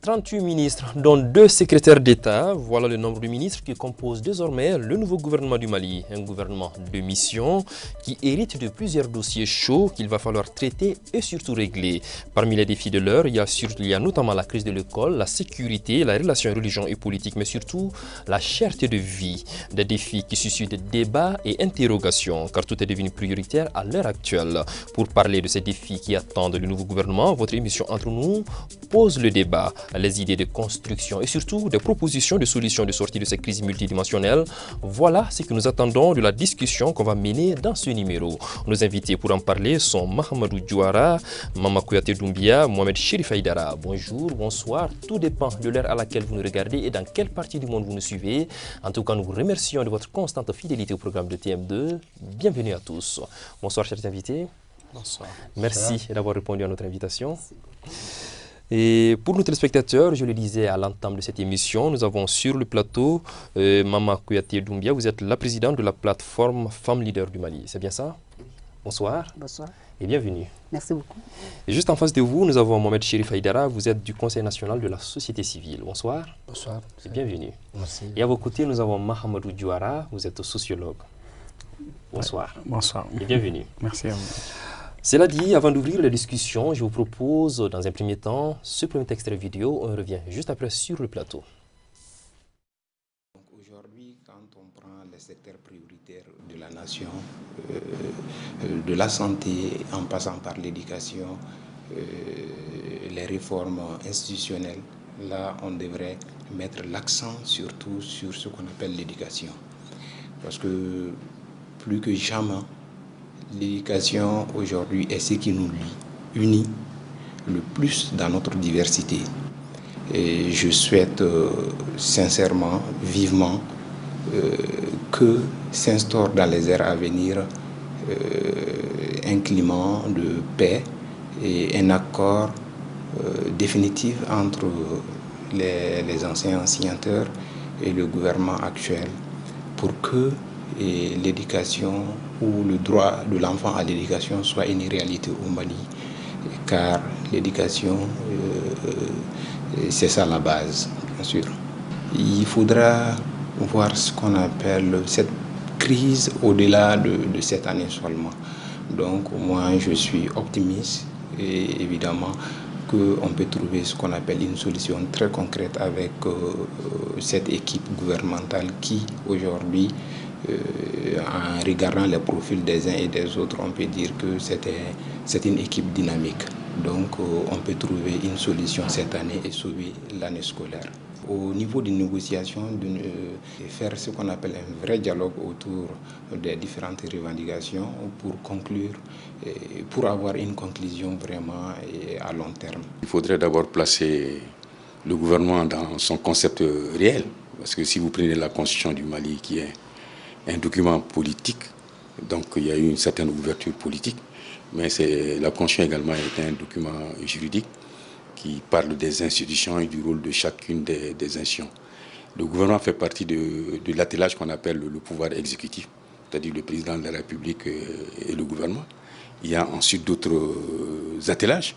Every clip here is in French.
38 ministres, dont 2 secrétaires d'État. Voilà le nombre de ministres qui composent désormais le nouveau gouvernement du Mali. Un gouvernement de mission qui hérite de plusieurs dossiers chauds qu'il va falloir traiter et surtout régler. Parmi les défis de l'heure, il y a notamment la crise de l'école, la sécurité, la relation religion et politique, mais surtout la cherté de vie. Des défis qui suscitent débats et interrogations, car tout est devenu prioritaire à l'heure actuelle. Pour parler de ces défis qui attendent le nouveau gouvernement, votre émission Entre nous pose le débat, les idées de construction et surtout des propositions de solutions de sortie de cette crise multidimensionnelle. Voilà ce que nous attendons de la discussion qu'on va mener dans ce numéro. Nos invités pour en parler sont Mahamadou Diouara, Mama Kouyaté Doumbia, Mohamed Chérif Aïdara. Bonjour, bonsoir, tout dépend de l'heure à laquelle vous nous regardez et dans quelle partie du monde vous nous suivez. En tout cas, nous vous remercions de votre constante fidélité au programme de TM2. Bienvenue à tous. Bonsoir, chers invités. Bonsoir. Merci d'avoir répondu à notre invitation. Et pour nos téléspectateurs, je le disais à l'entame de cette émission, nous avons sur le plateau Mama Kouyaté Doumbia. Vous êtes la présidente de la plateforme Femmes Leaders du Mali. C'est bien ça? Bonsoir. Bonsoir. Et bienvenue. Merci beaucoup. Et juste en face de vous, nous avons Mohamed Chérif Aïdara. Vous êtes du Conseil national de la société civile. Bonsoir. Bonsoir. Et bienvenue. Merci. Et à vos côtés, nous avons Mahamadou Diouara. Vous êtes sociologue. Bonsoir. Ouais. Bonsoir. Et bienvenue. Merci à vous. Cela dit, avant d'ouvrir la discussion, je vous propose dans un premier temps ce premier extrait vidéo. On revient juste après sur le plateau. Aujourd'hui, quand on prend les secteurs prioritaires de la nation, de la santé en passant par l'éducation, les réformes institutionnelles, là on devrait mettre l'accent surtout sur ce qu'on appelle l'éducation. Parce que plus que jamais, l'éducation aujourd'hui est ce qui nous unit le plus dans notre diversité. Et je souhaite sincèrement, vivement, que s'instaure dans les ères à venir un climat de paix et un accord définitif entre les anciens signataires et le gouvernement actuel pour que l'éducation ou le droit de l'enfant à l'éducation soit une réalité au Mali, car l'éducation, c'est ça la base, bien sûr. Il faudra voir ce qu'on appelle cette crise au-delà de cette année seulement. Donc moi, je suis optimiste et évidemment qu'on peut trouver ce qu'on appelle une solution très concrète avec cette équipe gouvernementale qui, aujourd'hui, en regardant les profils des uns et des autres, on peut dire que c'est une équipe dynamique. Donc on peut trouver une solution cette année et sauver l'année scolaire. Au niveau des négociations, faire ce qu'on appelle un vrai dialogue autour des différentes revendications pour conclure, pour avoir une conclusion vraiment à long terme. Il faudrait d'abord placer le gouvernement dans son concept réel, parce que si vous prenez la constitution du Mali qui est un document politique, donc il y a eu une certaine ouverture politique, mais la Constitution également est un document juridique qui parle des institutions et du rôle de chacune des institutions. Le gouvernement fait partie de l'attelage qu'on appelle le pouvoir exécutif, c'est-à-dire le président de la République et le gouvernement. Il y a ensuite d'autres attellages,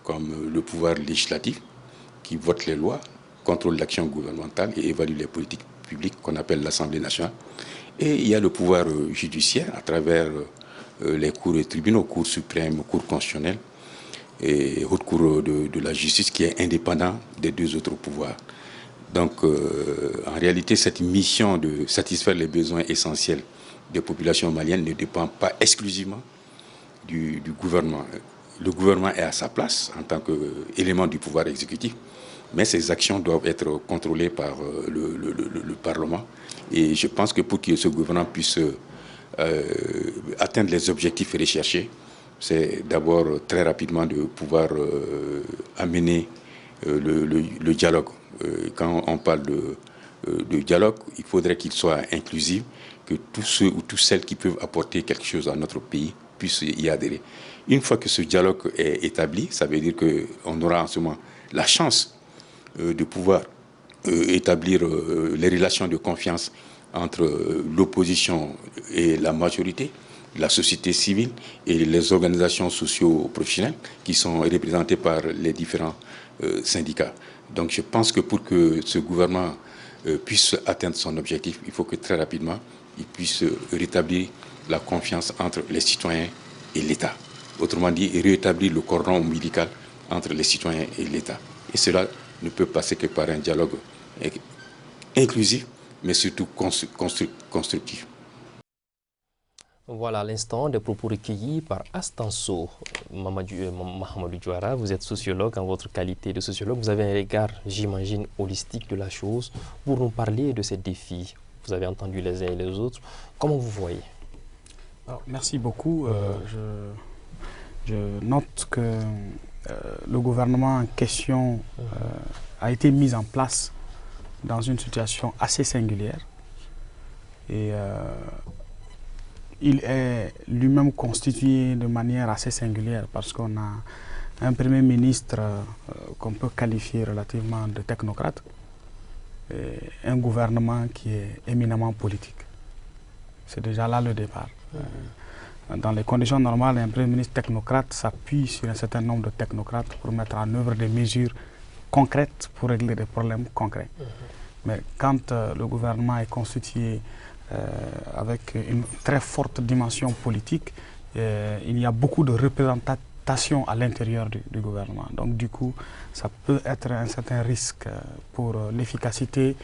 comme le pouvoir législatif, qui vote les lois, contrôle l'action gouvernementale et évalue les politiques publiques qu'on appelle l'Assemblée nationale. Et il y a le pouvoir judiciaire à travers les cours et tribunaux, cours suprêmes, cours constitutionnels et haute cour de la justice qui est indépendant des deux autres pouvoirs. Donc en réalité, cette mission de satisfaire les besoins essentiels des populations maliennes ne dépend pas exclusivement du gouvernement. Le gouvernement est à sa place en tant qu'élément du pouvoir exécutif, mais ces actions doivent être contrôlées par le Parlement. Et je pense que pour que ce gouvernement puisse atteindre les objectifs recherchés, c'est d'abord très rapidement de pouvoir amener le dialogue. Quand on parle de dialogue, il faudrait qu'il soit inclusif, que tous ceux ou toutes celles qui peuvent apporter quelque chose à notre pays puissent y adhérer. Une fois que ce dialogue est établi, ça veut dire qu'on aura en ce moment la chance de pouvoir établir les relations de confiance entre l'opposition et la majorité, la société civile et les organisations socio-professionnelles qui sont représentées par les différents syndicats. Donc je pense que pour que ce gouvernement puisse atteindre son objectif, il faut que très rapidement, il puisse rétablir la confiance entre les citoyens et l'État. Autrement dit, rétablir le cordon ombilical entre les citoyens et l'État. Et cela ne peut passer que par un dialogue inclusif, mais surtout constructif. Voilà à l'instant des propos recueillis par Astanso. Mahamadou Diouara, vous êtes sociologue. En votre qualité de sociologue, vous avez un regard, j'imagine, holistique de la chose pour nous parler de ces défis. Vous avez entendu les uns et les autres. Comment vous voyez? Alors, merci beaucoup. Je note que le gouvernement en question a été mis en place dans une situation assez singulière. Et il est lui-même constitué de manière assez singulière parce qu'on a un Premier ministre qu'on peut qualifier relativement de technocrate et un gouvernement qui est éminemment politique. C'est déjà là le départ. Dans les conditions normales, un Premier ministre technocrate s'appuie sur un certain nombre de technocrates pour mettre en œuvre des mesures concrètes pour régler des problèmes concrets. Mais quand le gouvernement est constitué avec une très forte dimension politique, il y a beaucoup de représentation à l'intérieur du gouvernement. Donc du coup, ça peut être un certain risque pour l'efficacité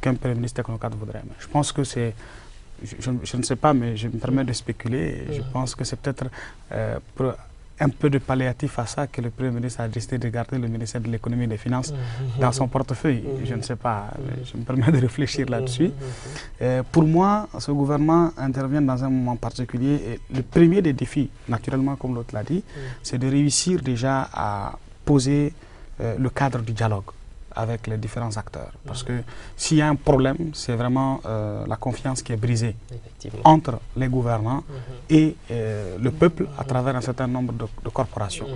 qu'un Premier ministre technocrate voudrait. Mais je pense que c'est, je ne sais pas, mais je me permets de spéculer. Je pense que c'est peut-être un peu de palliatif à ça que le Premier ministre a décidé de garder le ministère de l'économie et des finances dans son portefeuille. Je ne sais pas, mais je me permets de réfléchir là-dessus. Pour moi, ce gouvernement intervient dans un moment particulier. Et le premier des défis, naturellement, comme l'autre l'a dit, c'est de réussir déjà à poser le cadre du dialogue avec les différents acteurs. Parce que s'il y a un problème, c'est vraiment la confiance qui est brisée entre les gouvernants et le peuple à travers un certain nombre de corporations.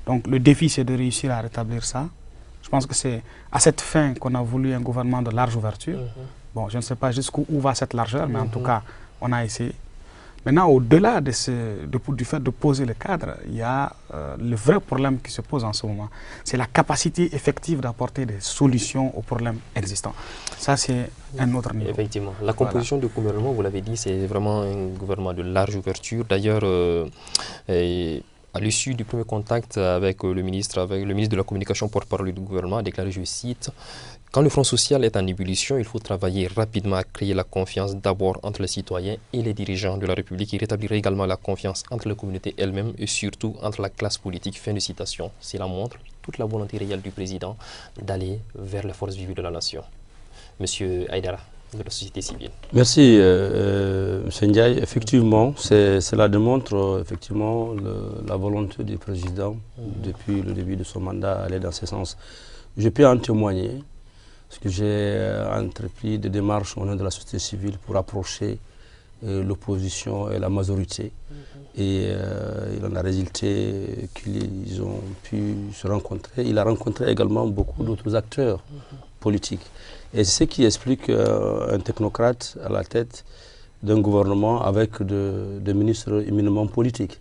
Donc le défi, c'est de réussir à rétablir ça. Je pense que c'est à cette fin qu'on a voulu un gouvernement de large ouverture. Bon, je ne sais pas jusqu'où va cette largeur, mais en tout cas, on a essayé. Maintenant, au-delà du fait de poser le cadre, il y a le vrai problème qui se pose en ce moment. C'est la capacité effective d'apporter des solutions aux problèmes existants. Ça, c'est un autre niveau. Effectivement. La composition du gouvernement, vous l'avez dit, c'est vraiment un gouvernement de large ouverture. D'ailleurs, à l'issue du premier contact avec le ministre de la Communication, porte-parole du gouvernement, a déclaré, je cite, « Quand le Front social est en ébullition, il faut travailler rapidement à créer la confiance d'abord entre les citoyens et les dirigeants de la République et rétablir également la confiance entre les communautés elles-mêmes et surtout entre la classe politique. » Fin de citation. Cela montre toute la volonté réelle du président d'aller vers les forces vives de la nation. Monsieur Aïdara, de la société civile. Merci, M. Ndiaye. Effectivement, cela démontre effectivement la volonté du président depuis le début de son mandat à aller dans ce sens. Je peux en témoigner parce que j'ai entrepris des démarches au nom de la société civile pour approcher l'opposition et la majorité. Et il en a résulté qu'ils ont pu se rencontrer. Il a rencontré également beaucoup d'autres acteurs politiques. Et c'est ce qui explique un technocrate à la tête d'un gouvernement avec des ministres éminemment politiques.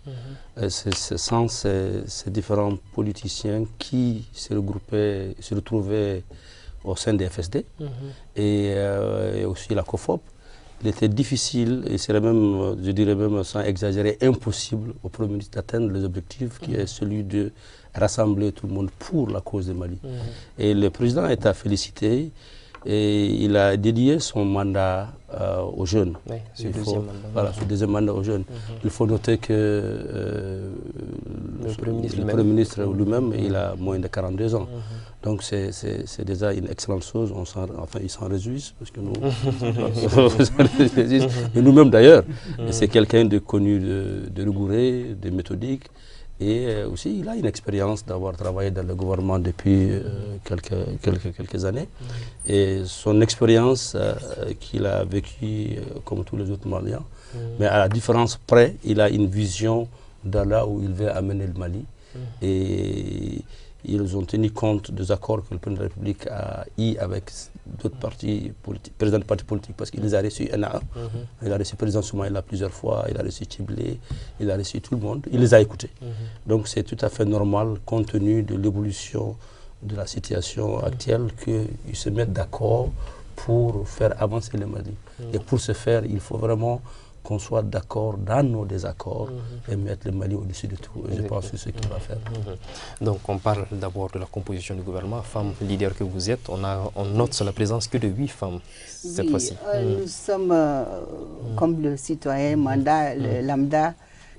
C'est sans ces différents politiciens qui se retrouvaient au sein des FSD et aussi la COFOP. Il était difficile, et serait même, je dirais même sans exagérer, impossible au Premier ministre d'atteindre les objectifs qui est celui de rassembler tout le monde pour la cause du Mali. Et le président est à féliciter. Et il a dédié son mandat aux jeunes. Oui, ce deuxième mandat aux jeunes. Il faut noter que le Premier ministre lui-même, il a moins de 42 ans. Donc c'est déjà une excellente chose. Enfin, ils s'en réjouissent, parce que nous, et nous-mêmes d'ailleurs. C'est quelqu'un de connu, de rigoureux, de méthodique. Et aussi, il a une expérience d'avoir travaillé dans le gouvernement depuis quelques années. Et son expérience qu'il a vécue comme tous les autres Maliens, mais à la différence près, il a une vision de là où il veut amener le Mali. Et ils ont tenu compte des accords que le président de la République a eu avec d'autres partis politiques, présidents de partis politiques, parce qu'il les a reçus un à un. Il a reçu le président Soumaïla plusieurs fois, il a reçu Tchiblé, il a reçu tout le monde, il les a écoutés. Donc c'est tout à fait normal, compte tenu de l'évolution de la situation actuelle qu'ils se mettent d'accord pour faire avancer le Mali. Et pour ce faire, il faut vraiment qu'on soit d'accord dans nos désaccords et mettre le Mali au-dessus de tout. Et je pense que c'est ce qu'il va faire. Donc on parle d'abord de la composition du gouvernement. Femme leader que vous êtes, on note sur la présence que de 8 femmes cette fois-ci. Nous sommes, comme le citoyen mandat, le lambda,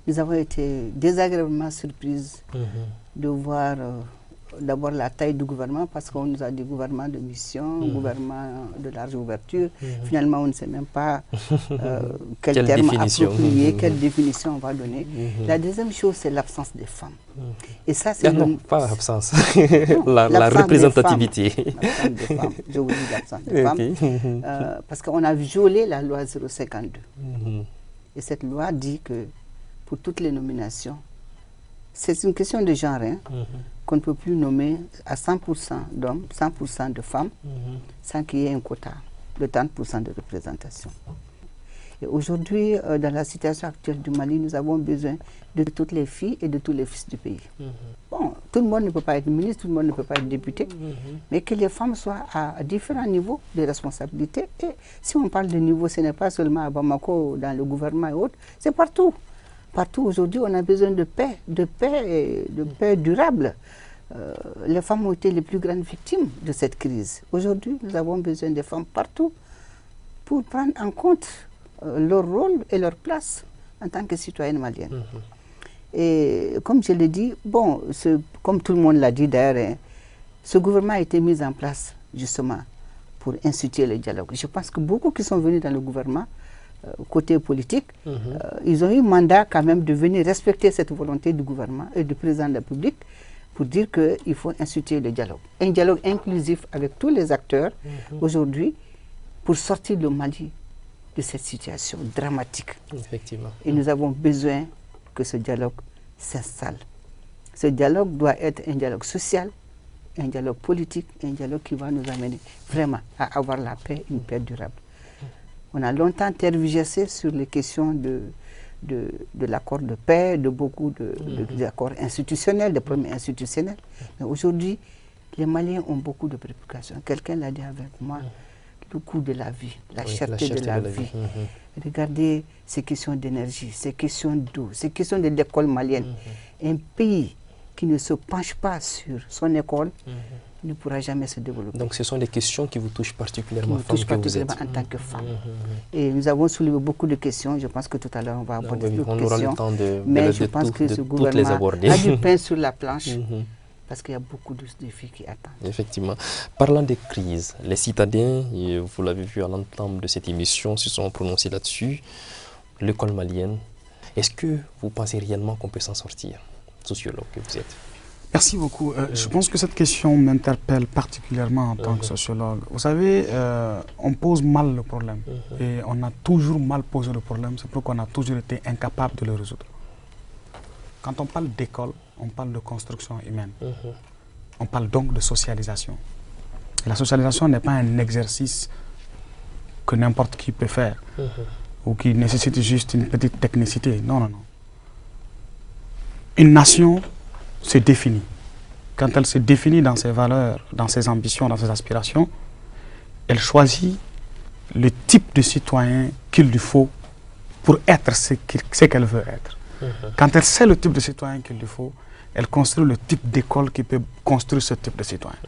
nous avons été désagréablement surprises de voir d'abord la taille du gouvernement, parce qu'on nous a dit gouvernement de mission, gouvernement de large ouverture. Finalement, on ne sait même pas quel terme approprié, quelle définition on va donner. La deuxième chose, c'est l'absence des femmes. Et ça, c'est non, pas l'absence, la représentativité. L'absence des femmes, je vous dis l'absence des femmes. Parce qu'on a violé la loi 052. Et cette loi dit que pour toutes les nominations, c'est une question de genre, hein, qu'on ne peut plus nommer à 100% d'hommes, 100% de femmes, sans qu'il y ait un quota de 30% de représentation. Et aujourd'hui, dans la situation actuelle du Mali, nous avons besoin de toutes les filles et de tous les fils du pays. Bon, tout le monde ne peut pas être ministre, tout le monde ne peut pas être député, mais que les femmes soient à différents niveaux de responsabilité. Et si on parle de niveau, ce n'est pas seulement à Bamako, dans le gouvernement et autres, c'est partout. Partout aujourd'hui, on a besoin de paix et de paix durable. Les femmes ont été les plus grandes victimes de cette crise. Aujourd'hui, nous avons besoin des femmes partout pour prendre en compte leur rôle et leur place en tant que citoyennes maliennes. Et comme je l'ai dit, bon, comme tout le monde l'a dit d'ailleurs, hein, ce gouvernement a été mis en place justement pour instituer le dialogue. Je pense que beaucoup qui sont venus dans le gouvernement, côté politique, ils ont eu mandat quand même de venir respecter cette volonté du gouvernement et du président de la République pour dire qu'il faut instituer le dialogue. Un dialogue inclusif avec tous les acteurs aujourd'hui pour sortir le Mali de cette situation dramatique. Effectivement. Et nous avons besoin que ce dialogue s'installe. Ce dialogue doit être un dialogue social, un dialogue politique, un dialogue qui va nous amener vraiment à avoir la paix, une paix durable. On a longtemps tergiversé sur les questions de l'accord de paix, de beaucoup d'accords institutionnels, de problèmes institutionnels. Mais aujourd'hui, les Maliens ont beaucoup de préoccupations. Quelqu'un l'a dit avec moi, le coût de la vie, la cherté de la vie. Regardez ces questions d'énergie, ces questions d'eau, ces questions de l'école malienne. Un pays qui ne se penche pas sur son école ne pourra jamais se développer. Donc ce sont des questions qui vous touchent particulièrement, en tant que femme. Et nous avons soulevé beaucoup de questions. Je pense que tout à l'heure on va aborder d'autres questions. On aura le temps de mais je pense que ce gouvernement a du pain sur la planche. Parce qu'il y a beaucoup de défis qui attendent. Effectivement. Parlant des crises, les citadins, vous l'avez vu à l'entame de cette émission, se sont prononcés là-dessus. L'école malienne, est-ce que vous pensez réellement qu'on peut s'en sortir, sociologue que vous êtes? Merci beaucoup. Je pense que cette question m'interpelle particulièrement en tant que sociologue. Vous savez, on pose mal le problème. Et on a toujours mal posé le problème. C'est pourquoi on a toujours été incapable de le résoudre. Quand on parle d'école, on parle de construction humaine. On parle donc de socialisation. Et la socialisation n'est pas un exercice que n'importe qui peut faire ou qui nécessite juste une petite technicité. Non, non, non. Une nation se définit. Quand elle se définit dans ses valeurs, dans ses ambitions, dans ses aspirations, elle choisit le type de citoyen qu'il lui faut pour être ce qu'elle veut être. Quand elle sait le type de citoyen qu'il lui faut, elle construit le type d'école qui peut construire ce type de citoyen.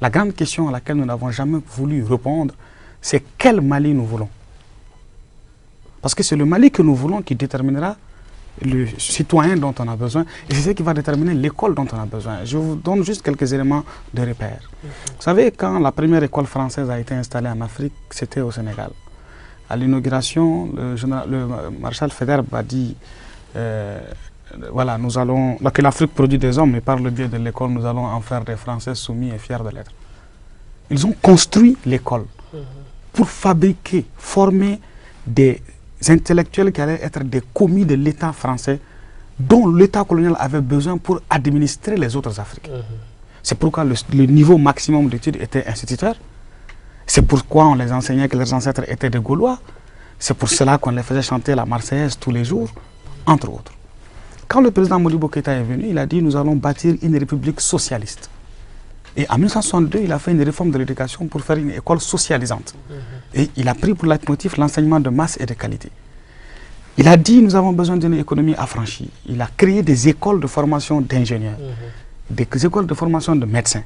La grande question à laquelle nous n'avons jamais voulu répondre, c'est quel Mali nous voulons. Parce que c'est le Mali que nous voulons qui déterminera le citoyen dont on a besoin, et c'est ce qui va déterminer l'école dont on a besoin. Je vous donne juste quelques éléments de repère. Vous savez, quand la première école française a été installée en Afrique, c'était au Sénégal. À l'inauguration, le maréchal Faidherbe a dit voilà, nous allons, que l'Afrique produit des hommes, et par le biais de l'école, nous allons en faire des Français soumis et fiers de l'être. Ils ont construit l'école pour fabriquer, former des intellectuels qui allaient être des commis de l'État français dont l'État colonial avait besoin pour administrer les autres Afriques. C'est pourquoi le niveau maximum d'études était instituteur. C'est pourquoi on les enseignait que leurs ancêtres étaient des Gaulois. C'est pour cela qu'on les faisait chanter la Marseillaise tous les jours, entre autres. Quand le président Modibo Keïta est venu, il a dit nous allons bâtir une république socialiste. Et en 1962, il a fait une réforme de l'éducation pour faire une école socialisante. Et il a pris pour leitmotiv l'enseignement de masse et de qualité. Il a dit, nous avons besoin d'une économie affranchie. Il a créé des écoles de formation d'ingénieurs, des écoles de formation de médecins.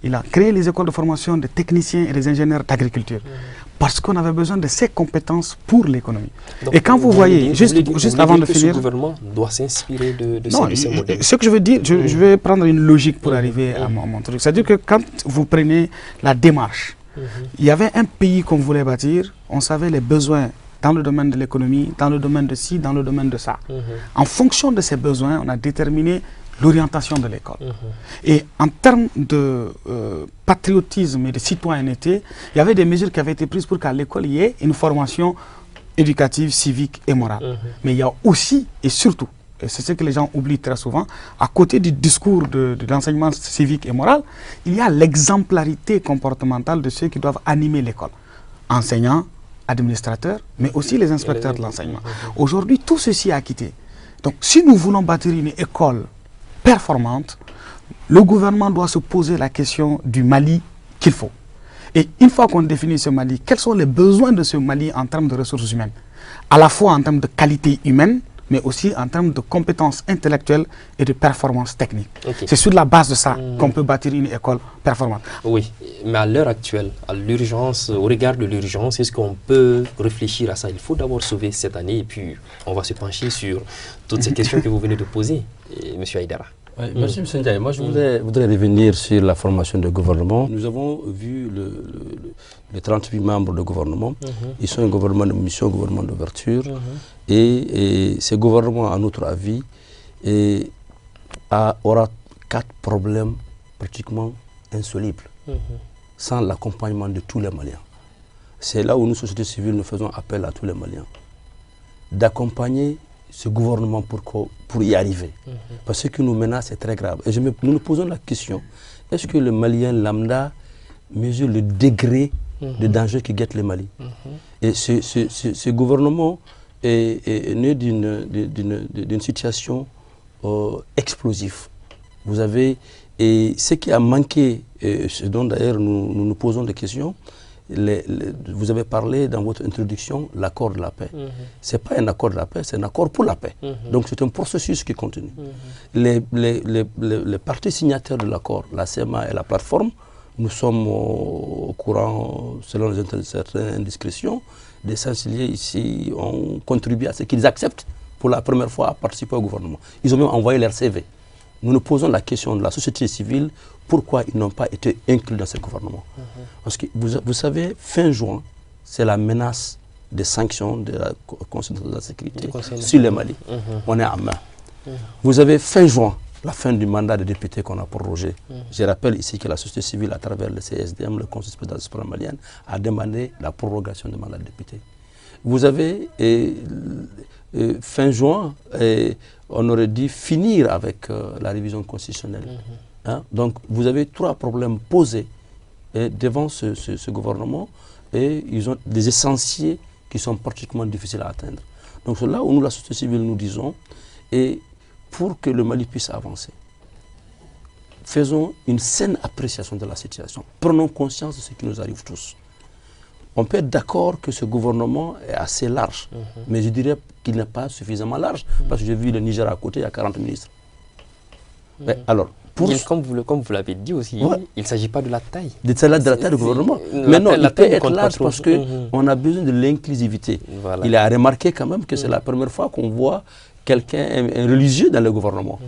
Il a créé les écoles de formation de techniciens et des ingénieurs d'agriculture. Parce qu'on avait besoin de ces compétences pour l'économie. Et quand vous voyez, juste avant de finir... Ce gouvernement doit s'inspirer de ces modèles. Ce que je veux dire, je vais prendre une logique pour arriver à mon truc. C'est-à-dire que quand vous prenez la démarche, il y avait un pays qu'on voulait bâtir, on savait les besoins dans le domaine de l'économie, dans le domaine de ci, dans le domaine de ça. En fonction de ces besoins, on a déterminé l'orientation de l'école. Et en termes de patriotisme et de citoyenneté, il y avait des mesures qui avaient été prises pour qu'à l'école, il y ait une formation éducative, civique et morale. Mais il y a aussi et surtout, et c'est ce que les gens oublient très souvent, à côté du discours de l'enseignement civique et moral, il y a l'exemplarité comportementale de ceux qui doivent animer l'école. Enseignants, administrateurs, mais aussi les inspecteurs de l'enseignement. Aujourd'hui, tout ceci a quitté. Donc, si nous voulons bâtir une école performante, le gouvernement doit se poser la question du Mali qu'il faut. Et une fois qu'on définit ce Mali, quels sont les besoins de ce Mali en termes de ressources humaines? À la fois en termes de qualité humaine, mais aussi en termes de compétences intellectuelles et de performances techniques. C'est sur la base de ça qu'on peut bâtir une école performante. Oui, mais à l'heure actuelle, à l'urgence, au regard de l'urgence, est-ce qu'on peut réfléchir à ça? Il faut d'abord sauver cette année et puis on va se pencher sur toutes ces questions que vous venez de poser, M. Aïdara. Oui, merci M. Ndiaye. Moi, je voudrais revenir sur la formation du gouvernement. Nous avons vu les 38 membres du gouvernement. Ils sont un gouvernement de mission, un gouvernement d'ouverture. Et ce gouvernement, à notre avis, aura 4 problèmes pratiquement insolubles, sans l'accompagnement de tous les Maliens. C'est là où nous, société civile, nous faisons appel à tous les Maliens d'accompagner ce gouvernement pour y arriver. Parce que ce qui nous menace est très grave. Et nous nous posons la question, est-ce que le Malien lambda mesure le degré de danger qui guette le Mali? Et ce gouvernement est né d'une situation explosive. Vous avez, et ce qui a manqué, et ce dont d'ailleurs nous nous posons des questions, vous avez parlé dans votre introduction l'accord de la paix. Ce n'est pas un accord de la paix, c'est un accord pour la paix. Donc c'est un processus qui continue. Les parties signataires de l'accord, la CMA et la plateforme, nous sommes au courant, selon certaines indiscrétions, des chanceliers ici ont contribué à ce qu'ils acceptent pour la première fois à participer au gouvernement. Ils ont même envoyé leur CV. Nous nous posons la question de la société civile, pourquoi ils n'ont pas été inclus dans ce gouvernement. Parce que vous savez, fin juin, c'est la menace des sanctions de la Conseil de la sécurité sur le Mali. On est en main. Vous avez fin juin, la fin du mandat des députés qu'on a prorogé. Je rappelle ici que la société civile, à travers le CSDM, le Conseil de la diaspora malienne, a demandé la prorogation du mandat des députés. Vous avez fin juin, on aurait dû finir avec la révision constitutionnelle. Donc vous avez 3 problèmes posés devant ce gouvernement et ils ont des essentiels qui sont particulièrement difficiles à atteindre. Donc c'est là où nous, la société civile, nous disons, et pour que le Mali puisse avancer, faisons une saine appréciation de la situation. Prenons conscience de ce qui nous arrive tous. On peut être d'accord que ce gouvernement est assez large, mais je dirais qu'il n'est pas suffisamment large, parce que j'ai vu le Niger à côté, il y a 40 ministres. Mais alors, comme vous l'avez dit aussi, il ne s'agit pas de la taille. De la taille du gouvernement. Mais non, il peut être large parce qu'on a besoin de l'inclusivité. Voilà. Il a remarqué quand même que c'est la première fois qu'on voit quelqu'un, un religieux dans le gouvernement.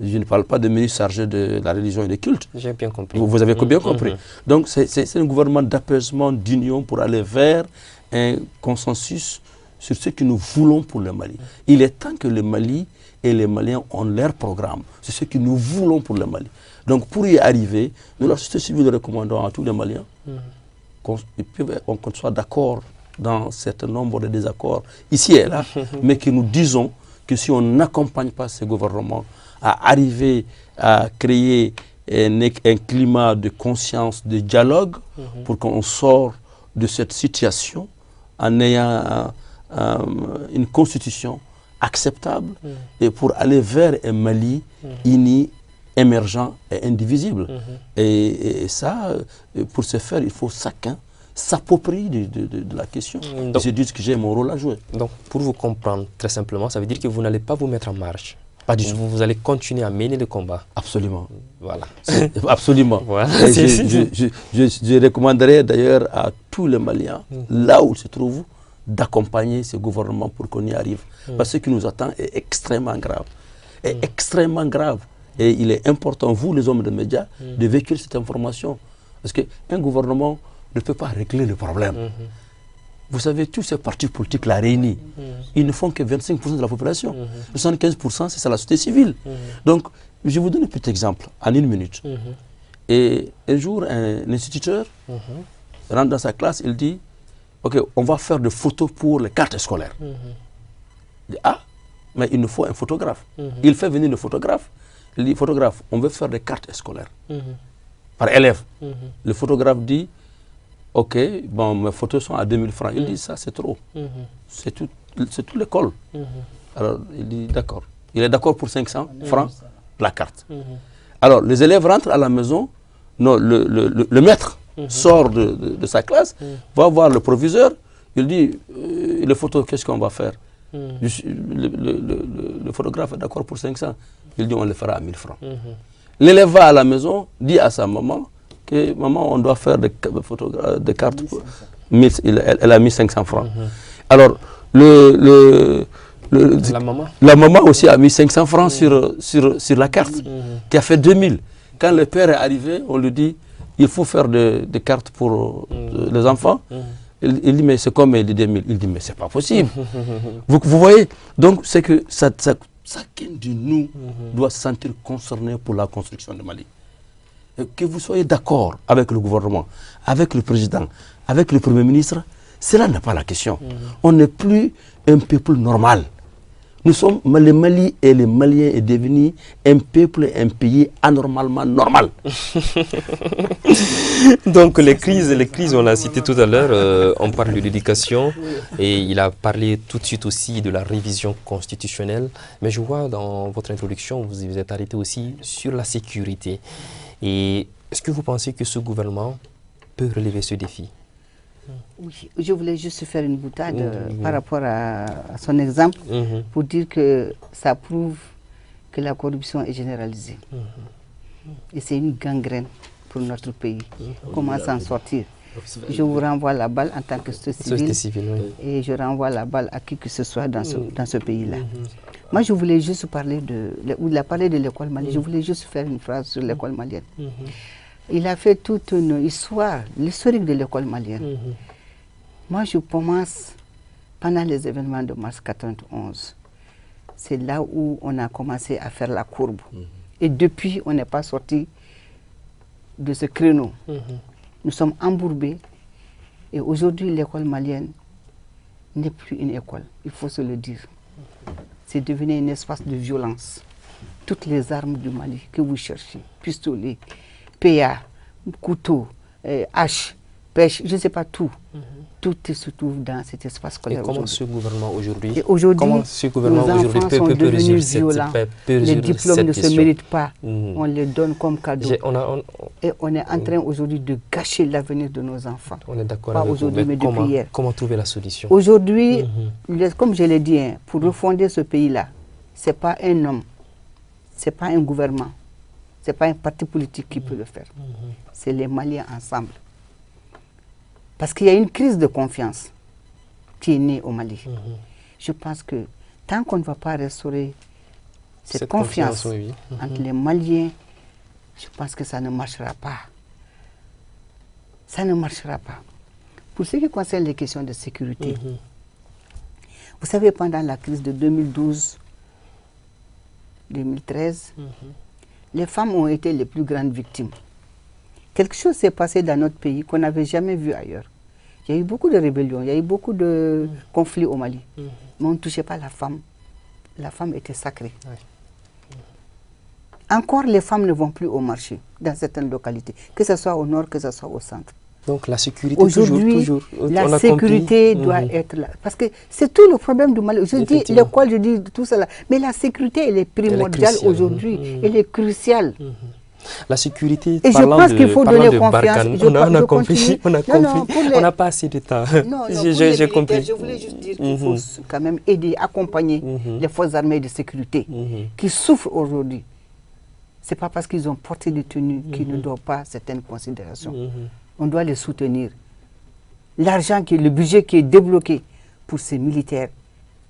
Je ne parle pas de ministre chargé de la religion et des cultes. J'ai bien compris. Vous avez bien compris. Donc c'est un gouvernement d'apaisement, d'union pour aller vers un consensus sur ce que nous voulons pour le Mali. Il est temps que le Mali et les Maliens ont leur programme. C'est ce que nous voulons pour le Mali. Donc pour y arriver, nous, la société civile, recommandons à tous les Maliens qu'on soit d'accord dans un certain nombre de désaccords ici et là, mais que nous disons que si on n'accompagne pas ce gouvernement à arriver à créer un climat de conscience, de dialogue, pour qu'on sorte de cette situation en ayant une constitution acceptable et pour aller vers un Mali uni émergent et indivisible. Et ça, pour ce faire, il faut chacun s'approprie de la question. Et se dire que j'ai mon rôle à jouer. Donc, pour vous comprendre très simplement, ça veut dire que vous n'allez pas vous mettre en marche. Pas du tout. Vous allez continuer à mener le combat. Absolument. Voilà. Absolument. Voilà. Je recommanderais d'ailleurs à tous les Maliens, là où ils se trouvent, d'accompagner ce gouvernement pour qu'on y arrive. Parce que ce qui nous attend est extrêmement grave. Extrêmement grave. Et il est important, vous les hommes de médias, de véhiculer cette information. Parce qu'un gouvernement ne peut pas régler le problème. Vous savez, tous ces partis politiques là réunis, ils ne font que 25% de la population. 75%, c'est ça la société civile. Donc, je vous donne un petit exemple, en une minute. Et un jour, un instituteur rentre dans sa classe, il dit, OK, on va faire des photos pour les cartes scolaires. Il dit, ah, mais il nous faut un photographe. Il fait venir le photographe. Il dit, photographe, on veut faire des cartes scolaires par élève. Le photographe dit, OK, bon, mes photos sont à 2000 francs. Il dit, ça, c'est trop. C'est toute l'école. Alors, il dit, d'accord. Il est d'accord pour 500 francs la carte. Alors, les élèves rentrent à la maison. Non, le maître sort de sa classe, va voir le proviseur. Il dit, les photos, qu'est-ce qu'on va faire? Le photographe est d'accord pour 500. Il dit, on le fera à 1000 francs. L'élève va à la maison, dit à sa maman, que maman, on doit faire des cartes. Elle a mis 500 francs. Alors, la maman aussi a mis 500 francs sur la carte, qui a fait 2000. Quand le père est arrivé, on lui dit, il faut faire des cartes pour les enfants. Il dit, mais c'est comme il dit 2000. Il dit, mais c'est pas possible. Vous voyez, donc c'est que chacun de nous doit se sentir concerné pour la construction du Mali. Que vous soyez d'accord avec le gouvernement, avec le président, avec le Premier ministre, cela n'est pas la question. On n'est plus un peuple normal. Nous sommes, le Mali et les Maliens est devenu un peuple, un pays anormalement normal. Donc les crises, on l'a cité tout à l'heure, on parle de l'éducation et il a parlé tout de suite aussi de la révision constitutionnelle. Mais je vois dans votre introduction, vous vous êtes arrêté aussi sur la sécurité. Et est-ce que vous pensez que ce gouvernement peut relever ce défi? Oui, je voulais juste faire une boutade par rapport à son exemple pour dire que ça prouve que la corruption est généralisée. Et c'est une gangrène pour notre pays. Comment s'en sortir? Je vous renvoie la balle en tant que société civile et je renvoie la balle à qui que ce soit dans ce pays-là. Moi, je voulais juste parler il a parlé de l'école malienne. Je voulais juste faire une phrase sur l'école malienne. Il a fait toute une histoire, l'historique de l'école malienne. Moi, je commence pendant les événements de mars 91. C'est là où on a commencé à faire la courbe. Et depuis, on n'est pas sorti de ce créneau. Nous sommes embourbés. Et aujourd'hui, l'école malienne n'est plus une école. Il faut se le dire. C'est devenu un espace de violence. Toutes les armes du Mali que vous cherchez, pistolets, PA, couteau, hache, pêche, je ne sais pas tout. Tout se trouve dans cet espace scolaire. Et comment ce gouvernement aujourd'hui peut résoudre cette les diplômes ne se méritent pas. On les donne comme cadeau. Et on est en train aujourd'hui de gâcher l'avenir de nos enfants. On est d'accord avec vous, mais depuis hier. Comment trouver la solution? Aujourd'hui, comme je l'ai dit, pour refonder ce pays-là, ce n'est pas un homme, ce n'est pas un gouvernement. Ce n'est pas un parti politique qui peut le faire. C'est les Maliens ensemble. Parce qu'il y a une crise de confiance qui est née au Mali. Je pense que tant qu'on ne va pas restaurer cette confiance entre les Maliens, je pense que ça ne marchera pas. Ça ne marchera pas. Pour ce qui concerne les questions de sécurité, vous savez, pendant la crise de 2012-2013, les femmes ont été les plus grandes victimes. Quelque chose s'est passé dans notre pays qu'on n'avait jamais vu ailleurs. Il y a eu beaucoup de rébellions, il y a eu beaucoup de conflits au Mali. Mais on ne touchait pas la femme. La femme était sacrée. Encore, les femmes ne vont plus au marché dans certaines localités, que ce soit au nord, que ce soit au centre. Donc la sécurité, aujourd'hui, la sécurité doit être là. Parce que c'est tout le problème du Mali. Je dis l'école, je dis tout cela. Mais la sécurité, elle est primordiale aujourd'hui. Elle est cruciale. La sécurité, et je pense qu'il faut donner confiance. On a compris. On n'a pas assez de temps. Non, j'ai compris. Je voulais juste dire qu'il faut quand même aider, accompagner les forces armées de sécurité qui souffrent aujourd'hui. Ce n'est pas parce qu'ils ont porté des tenues qu'ils ne doivent pas certaines considérations. On doit les soutenir. L'argent, le budget qui est débloqué pour ces militaires,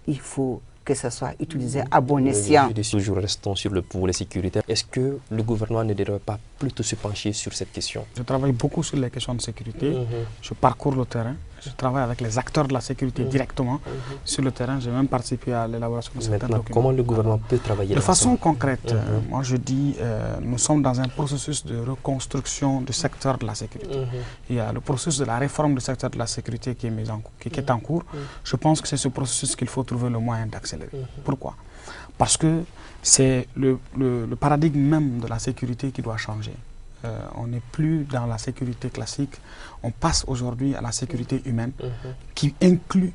il faut que ça soit utilisé à bon escient. Toujours restons sur le pouvoir sécuritaire. Est-ce que le gouvernement ne devrait pas plutôt se pencher sur cette question? Je travaille beaucoup sur les questions de sécurité. Je parcours le terrain. Je travaille avec les acteurs de la sécurité directement sur le terrain. J'ai même participé à l'élaboration de certains documents. Comment le gouvernement peut travailler de façon concrète? Moi, je dis, nous sommes dans un processus de reconstruction du secteur de la sécurité. Il y a le processus de la réforme du secteur de la sécurité qui est en cours. Je pense que c'est ce processus qu'il faut trouver le moyen d'accélérer. Pourquoi? Parce que c'est le paradigme même de la sécurité qui doit changer. On n'est plus dans la sécurité classique, on passe aujourd'hui à la sécurité humaine qui inclut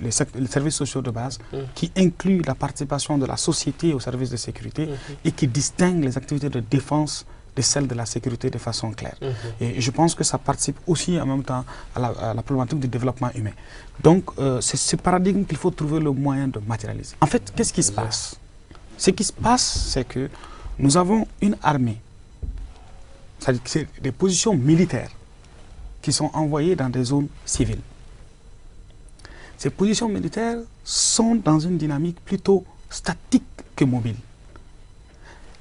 les services sociaux de base, qui inclut la participation de la société aux services de sécurité et qui distingue les activités de défense de celles de la sécurité de façon claire. Et je pense que ça participe aussi en même temps à la problématique du développement humain. Donc c'est ce paradigme qu'il faut trouver le moyen de matérialiser. En fait, qu'est-ce qui se passe? Ce qui se passe, c'est que nous avons une armée, c'est-à-dire que c'est des positions militaires qui sont envoyées dans des zones civiles. Ces positions militaires sont dans une dynamique plutôt statique que mobile.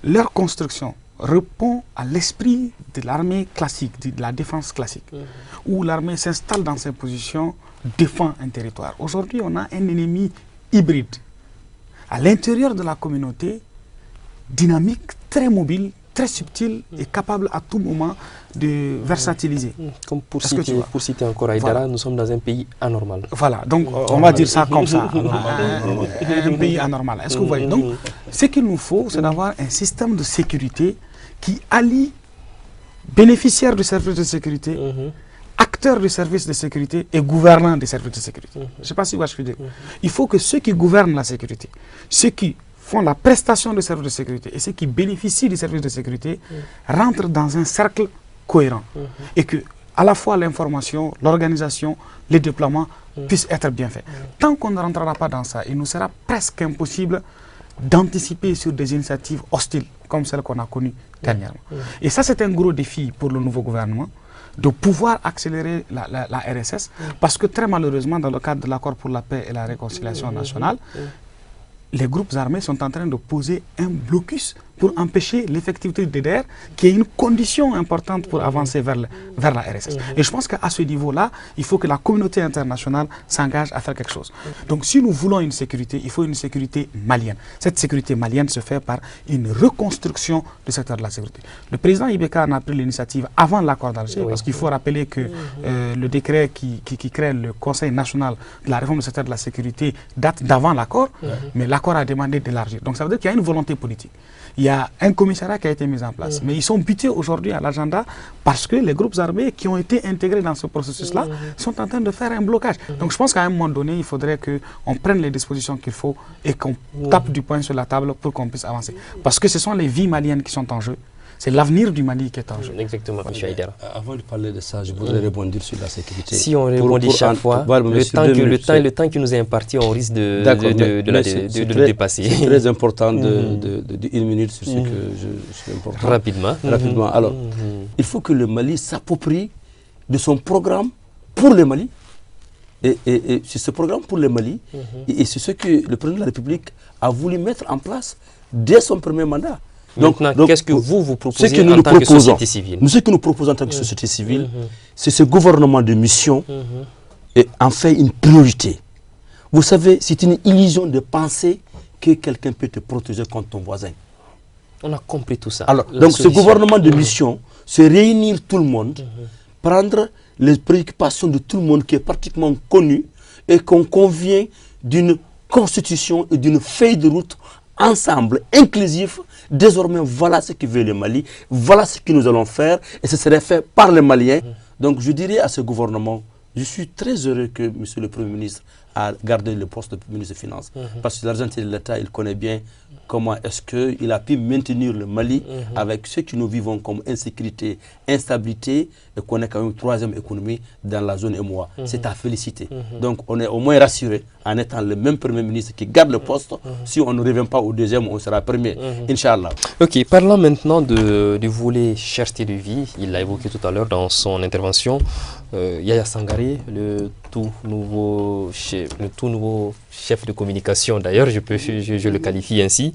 Leur construction répond à l'esprit de l'armée classique, de la défense classique, où l'armée s'installe dans ces positions, défend un territoire. Aujourd'hui, on a un ennemi hybride. À l'intérieur de la communauté, dynamique, très mobile, très subtil et capable à tout moment de versatiliser. Comme pour citer encore Aïdara, voilà. Nous sommes dans un pays anormal. Voilà, donc on va dire ça comme ça, un pays anormal. Est-ce que vous voyez? Donc, ce qu'il nous faut, c'est d'avoir un système de sécurité qui allie bénéficiaires du service de sécurité, acteurs du service de sécurité et gouvernants des services de sécurité. Je ne sais pas si vous voyez. Il faut que ceux qui gouvernent la sécurité, ceux qui font la prestation de services de sécurité et ceux qui bénéficient des services de sécurité rentrent dans un cercle cohérent et que à la fois l'information, l'organisation, les déploiements puissent être bien faits. Tant qu'on ne rentrera pas dans ça, il nous sera presque impossible d'anticiper sur des initiatives hostiles comme celles qu'on a connues dernièrement. Et ça, c'est un gros défi pour le nouveau gouvernement, de pouvoir accélérer la RSS, parce que très malheureusement, dans le cadre de l'accord pour la paix et la réconciliation nationale, les groupes armés sont en train de poser un blocus pour empêcher l'effectivité du DDR, qui est une condition importante pour avancer vers la RSS. Et je pense qu'à ce niveau-là, il faut que la communauté internationale s'engage à faire quelque chose. Donc si nous voulons une sécurité, il faut une sécurité malienne. Cette sécurité malienne se fait par une reconstruction du secteur de la sécurité. Le président Ibeka en a pris l'initiative avant l'accord d'Alger, parce qu'il faut rappeler que le décret qui crée le Conseil national de la réforme du secteur de la sécurité date d'avant l'accord, mais l'accord a demandé d'élargir. Donc ça veut dire qu'il y a une volonté politique. Il y a un commissariat qui a été mis en place. Mais ils sont butés aujourd'hui à l'agenda parce que les groupes armés qui ont été intégrés dans ce processus-là sont en train de faire un blocage. Donc je pense qu'à un moment donné, il faudrait qu'on prenne les dispositions qu'il faut et qu'on tape du poing sur la table pour qu'on puisse avancer. Parce que ce sont les vies maliennes qui sont en jeu. C'est l'avenir du Mali qui est en jeu. Exactement, M. Aïdara. Avant de parler de ça, je voudrais rebondir sur la sécurité. Si on rebondit chaque fois, le temps qui nous est imparti, on risque de le dépasser. C'est très important de 1 minute sur ce que je suis important. Rapidement. Alors, il faut que le Mali s'approprie de son programme pour le Mali. Et c'est ce programme pour le Mali, et c'est ce que le président de la République a voulu mettre en place dès son premier mandat. Donc qu'est-ce que vous proposez en tant que société civile? Ce que nous proposons en tant que société civile, c'est ce gouvernement de mission et en fait une priorité. Vous savez, c'est une illusion de penser que quelqu'un peut te protéger contre ton voisin. On a compris tout ça. Alors, donc ce gouvernement de mission, c'est réunir tout le monde, prendre les préoccupations de tout le monde qui est pratiquement connu et qu'on convient d'une constitution et d'une feuille de route ensemble, inclusif. Désormais, voilà ce que veut le Mali, voilà ce que nous allons faire, et ce serait fait par les Maliens Donc je dirais à ce gouvernement, je suis très heureux que M. le Premier ministre a gardé le poste de ministre des Finances. Parce que l'argent de l'État, il connaît bien comment est-ce qu'il a pu maintenir le Mali avec ce que nous vivons comme insécurité, instabilité, et qu'on est quand même troisième économie dans la zone MOA. C'est à féliciter. Donc on est au moins rassuré en étant le même Premier ministre qui garde le poste. Si on ne revient pas au deuxième, on sera premier. Inch'Allah. Ok, parlons maintenant du volet cherté de vie. Il l'a évoqué tout à l'heure dans son intervention. Yaya Sangaré, le tout nouveau chef de communication, d'ailleurs, je le qualifie ainsi,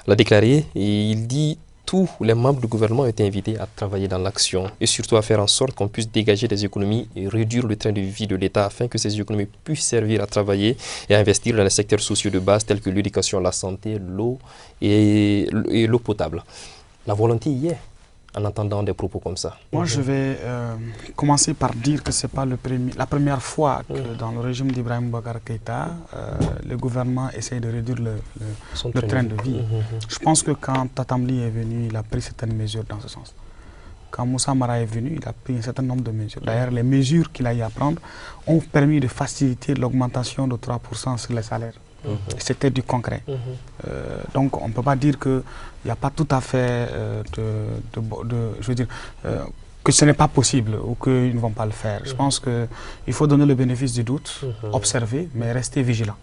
l'a déclaré et il dit tous les membres du gouvernement ont été invités à travailler dans l'action et surtout à faire en sorte qu'on puisse dégager des économies et réduire le train de vie de l'État afin que ces économies puissent servir à travailler et à investir dans les secteurs sociaux de base tels que l'éducation, la santé, l'eau et l'eau potable. La volonté y est. En entendant des propos comme ça. Moi, je vais commencer par dire que ce n'est pas la première fois que dans le régime d'Ibrahim Boubacar Keïta, le gouvernement essaie de réduire le train de vie. Je pense que quand Tatamli est venu, il a pris certaines mesures dans ce sens. Quand Moussa Mara est venu, il a pris un certain nombre de mesures. D'ailleurs, les mesures qu'il a eu à prendre ont permis de faciliter l'augmentation de 3% sur les salaires. C'était du concret. Donc on ne peut pas dire qu'il n'y a pas tout à fait je veux dire, que ce n'est pas possible ou qu'ils ne vont pas le faire. Je pense qu'il faut donner le bénéfice du doute, observer, mais rester vigilant.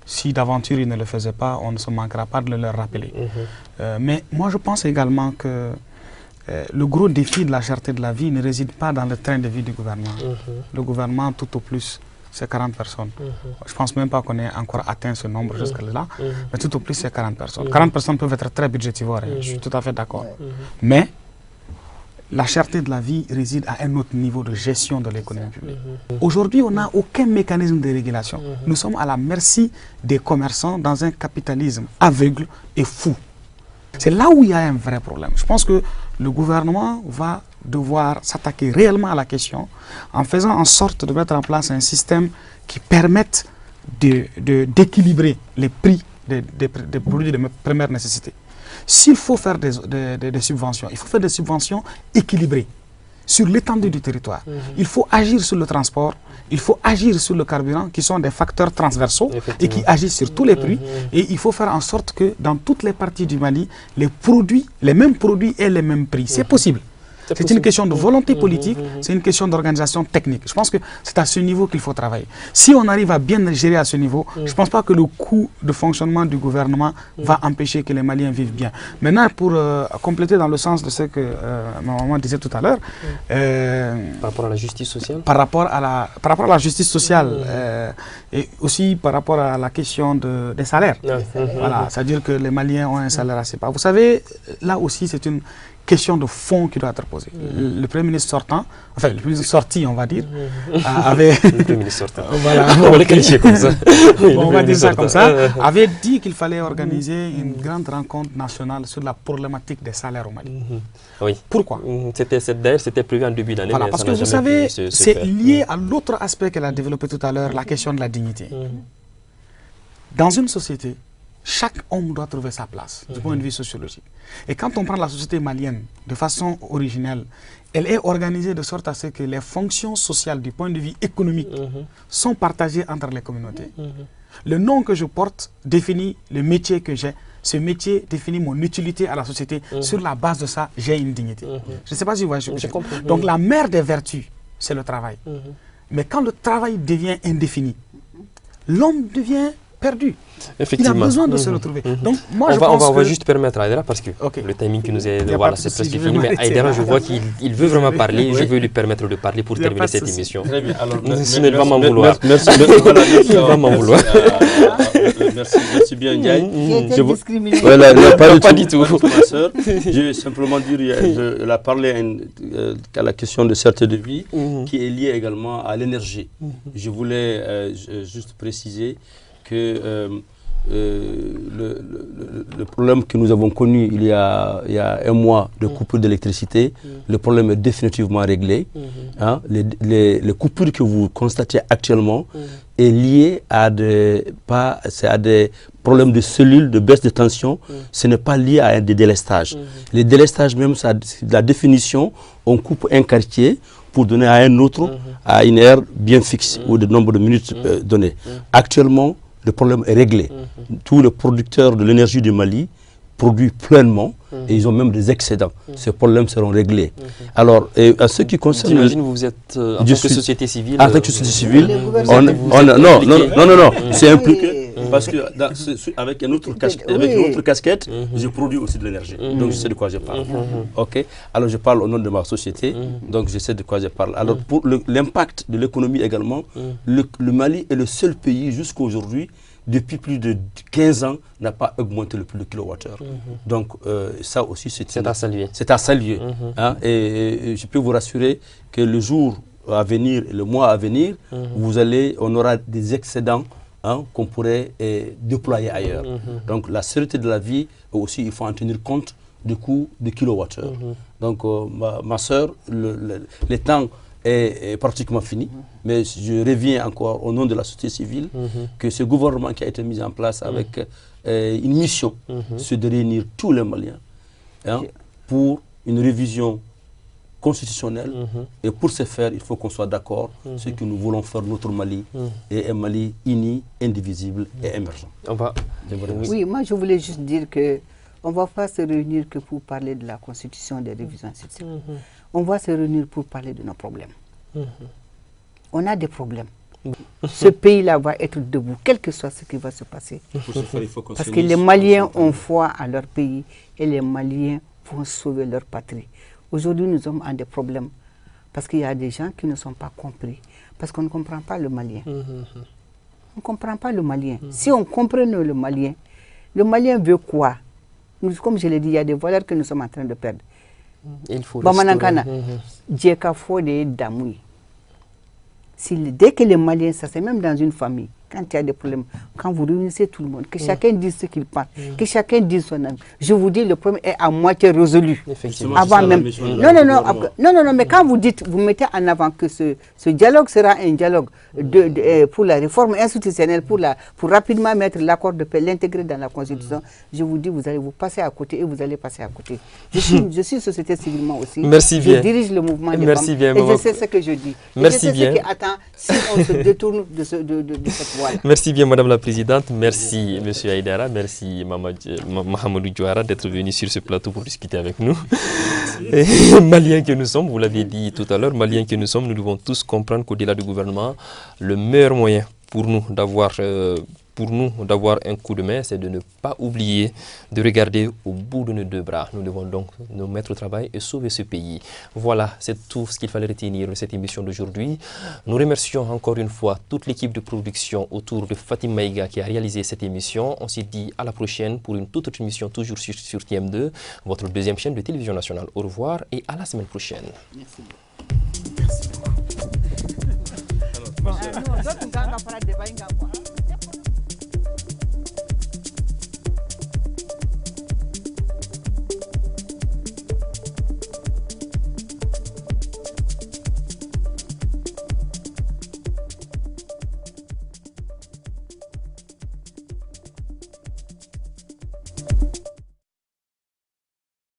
Si d'aventure ils ne le faisaient pas, on ne se manquera pas de le leur rappeler. Mais moi je pense également que le gros défi de la cherté de la vie ne réside pas dans le train de vie du gouvernement. Le gouvernement, tout au plus, c'est 40 personnes. Je ne pense même pas qu'on ait encore atteint ce nombre jusque-là, mais tout au plus, c'est 40 personnes. 40 personnes peuvent être très budgétivores, je suis tout à fait d'accord. Mais la cherté de la vie réside à un autre niveau de gestion de l'économie publique. Aujourd'hui, on n'a aucun mécanisme de régulation. Nous sommes à la merci des commerçants dans un capitalisme aveugle et fou. C'est là où il y a un vrai problème. Je pense que le gouvernement va devoir s'attaquer réellement à la question en faisant en sorte de mettre en place un système qui permette d'équilibrer les prix des produits de première nécessité. S'il faut faire des subventions, il faut faire des subventions équilibrées sur l'étendue du territoire. Il faut agir sur le transport, il faut agir sur le carburant qui sont des facteurs transversaux et qui agissent sur tous les prix. Et il faut faire en sorte que dans toutes les parties du Mali, les mêmes produits aient les mêmes prix. C'est possible. C'est une question de volonté politique, c'est une question d'organisation technique. Je pense que c'est à ce niveau qu'il faut travailler. Si on arrive à bien gérer à ce niveau, je ne pense pas que le coût de fonctionnement du gouvernement va empêcher que les Maliens vivent bien. Maintenant, pour compléter dans le sens de ce que ma maman disait tout à l'heure, par rapport à la justice sociale, par rapport à la justice sociale et aussi par rapport à la question des salaires. Voilà, c'est-à-dire que les Maliens ont un salaire assez bas. Vous savez, là aussi, c'est une question de fond qui doit être posée. Le Premier ministre sortant, enfin le Premier ministre sorti, on va dire, avait... Le Premier ministre sortant. Voilà. On va le qualifier comme ça. On va dire ça comme ça. Avait dit qu'il fallait organiser une grande rencontre nationale sur la problématique des salaires au Mali. Oui. Pourquoi? D'ailleurs, c'était prévu en début d'année. Voilà, parce que vous savez, c'est lié à l'autre aspect qu'elle a développé tout à l'heure, la question de la dignité. Dans une société, chaque homme doit trouver sa place du point de vue sociologique. Et quand on prend la société malienne de façon originelle, elle est organisée de sorte à ce que les fonctions sociales du point de vue économique sont partagées entre les communautés. Le nom que je porte définit le métier que j'ai. Ce métier définit mon utilité à la société. Sur la base de ça, j'ai une dignité. Je ne sais pas si vous voyez ce que je comprends. Donc la mère des vertus, c'est le travail. Mais quand le travail devient indéfini, l'homme devient perdu. Il a besoin de se retrouver. Donc, moi, on va juste permettre à Aïdara, parce que le timing qui nous est... Voilà, c'est presque fini. Mais Aïdara, je vois qu'il veut vraiment parler. Je veux lui permettre de parler pour terminer cette émission. Très bien. Alors, sinon, il va m'en vouloir. Il va m'en vouloir. Merci bien, Ndiaye. J'ai été discriminé. Pas du tout. Je vais simplement dire, elle a parlé à la question de certaines de vie, qui est liée également à l'énergie. Je voulais juste préciser que le problème que nous avons connu il y a un mois de coupure d'électricité, le problème est définitivement réglé. Les coupures que vous constatez actuellement est lié à des problèmes de cellules, de baisse de tension. Ce n'est pas lié à des délestages. Les délestages même, la définition, on coupe un quartier pour donner à un autre à une heure bien fixe ou de nombre de minutes données. Actuellement, le problème est réglé. Tous les producteurs de l'énergie du Mali produisent pleinement et ils ont même des excédents. Ces problèmes seront réglés. Alors, à ce qui concerne... J'imagine vous êtes en tant que société civile... En tant que société civile, non, c'est impliqué. Parce que avec une autre casquette, je produis aussi de l'énergie. Donc je sais de quoi je parle. Ok. Alors je parle au nom de ma société, donc je sais de quoi je parle. Alors pour l'impact de l'économie également, le Mali est le seul pays jusqu'à aujourd'hui, depuis plus de 15 ans, n'a pas augmenté le prix de kilowattheure. Donc ça aussi c'est à saluer. C'est à saluer. Hein, et je peux vous rassurer que le jour à venir, le mois à venir, on aura des excédents qu'on pourrait déployer ailleurs. Donc la sécurité de la vie, aussi il faut en tenir compte du coût de kilowattheure. Donc ma soeur, le temps est pratiquement fini, mais je reviens encore au nom de la société civile que ce gouvernement qui a été mis en place avec une mission, c'est de réunir tous les Maliens pour une révision constitutionnelle. Et pour ce faire, il faut qu'on soit d'accord ce que nous voulons faire notre Mali et un Mali uni, indivisible et émergent. Oui, moi je voulais juste dire que on ne va pas se réunir que pour parler de la constitution, des révisions, etc. On va se réunir pour parler de nos problèmes. On a des problèmes. Ce pays-là va être debout, quel que soit ce qui va se passer. Parce que les Maliens ont foi à leur pays et les Maliens vont sauver leur patrie. Aujourd'hui, nous sommes en des problèmes parce qu'il y a des gens qui ne sont pas compris, parce qu'on ne comprend pas le Malien. On ne comprend pas le Malien. Si on comprenait le Malien veut quoi? Nous, comme je l'ai dit, il y a des valeurs que nous sommes en train de perdre. Il faut Bamanankana, dès que les Maliens, ça c'est même dans une famille, quand il y a des problèmes, quand vous réunissez tout le monde, que chacun dise ce qu'il pense, que chacun dise son avis. Je vous dis, le problème est à moitié résolu. Effectivement. Avant même. Non, mais quand vous dites, vous mettez en avant que ce dialogue sera un dialogue pour la réforme institutionnelle, pour rapidement mettre l'accord de paix, l'intégrer dans la Constitution, je vous dis, vous allez vous passer à côté et vous allez passer à côté. Je suis société civilement aussi. Merci bien. Je dirige le mouvement des femmes bien, et je sais ce que je dis. Merci bien. Je sais ce qui attend si on se détourne de cette voie. Voilà. Merci bien Madame la Présidente, merci Monsieur Aïdara, merci Mahamadou Diouara d'être venu sur ce plateau pour discuter avec nous. Maliens que nous sommes, vous l'aviez dit tout à l'heure, Maliens que nous sommes, nous devons tous comprendre qu'au-delà du gouvernement, le meilleur moyen pour nous d'avoir un coup de main, c'est de ne pas oublier de regarder au bout de nos deux bras. Nous devons donc nous mettre au travail et sauver ce pays. Voilà, c'est tout ce qu'il fallait retenir de cette émission d'aujourd'hui. Nous remercions encore une fois toute l'équipe de production autour de Fatim Maïga qui a réalisé cette émission. On se dit à la prochaine pour une toute autre émission toujours sur TM2, votre deuxième chaîne de télévision nationale. Au revoir et à la semaine prochaine. Merci. Merci.